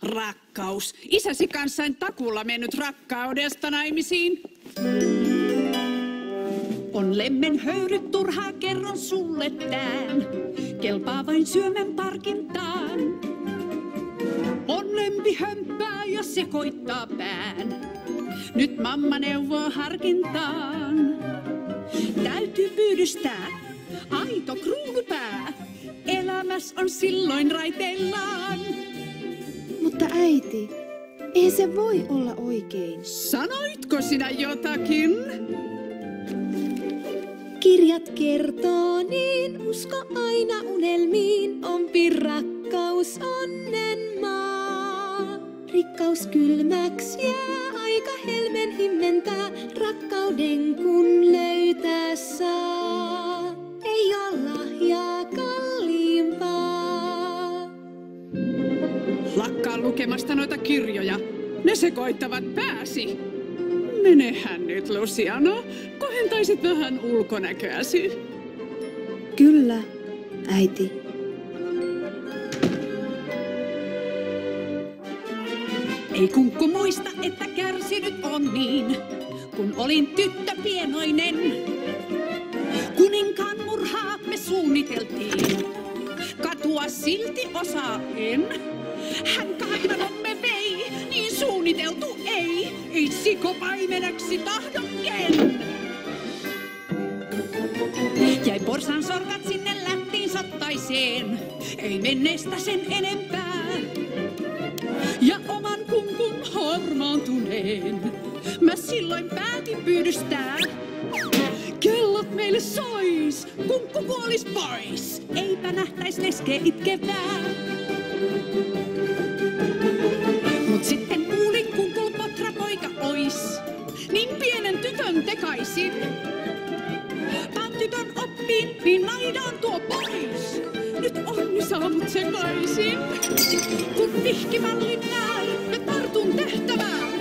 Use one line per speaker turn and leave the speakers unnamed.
Rakkaus. Isäsi kanssa en takuulla mennyt rakkaudesta naimisiin. On lemmen höyryt turhaa, kerron sulle tän. Kelpaa vain syömän parkintaan. On lempi hömpää ja sekoittaa pään. Nyt mamma neuvoo harkintaan. Täytyy pyydystää aito kruunupää. Elämäs on silloin raiteillaan.
Mutta äiti, ei se voi olla oikein.
Sanoitko sinä jotakin?
Kirjat kertoo niin, usko aina unelmiin, ompi rakkaus onnen maa. Rikkaus kylmäks jää, aika helmen himmentää, rakkauden kun löytää saa. Ei ole lahjaa kalliimpaa.
Lakkaa lukemasta noita kirjoja, ne sekoittavat pääsi. Menehän nyt, Luciano. Kohentaisit vähän ulkonäköäsi.
Kyllä, äiti.
Ei kunkku muista, että kärsinyt on niin, kun olin tyttö pienoinen. Kuninkaan murhaa me suunniteltiin, katua silti osaa en. Hän kaivanomme vei, niin suunniteltu ei sikopaimeneksi tahdokken. Jäi porsan sorkat sinne lättiin sottaiseen, ei menneestä sen enempää. Ja oman kunkun harmaantuneen, mä silloin päätin pyydystää. Kellot meille sois, kunkku kuolis pois, eipä nähtäis leskeä itkevää. Mut sitten kuulin, kunkul potrapoika ois, niin pienen tytön tekaisin. Paan tytön oppiin, niin maidaan tuo pois. Nyt onni saa mut sekaisin. Kun vihkimällin näin, mä tartun tehtävään.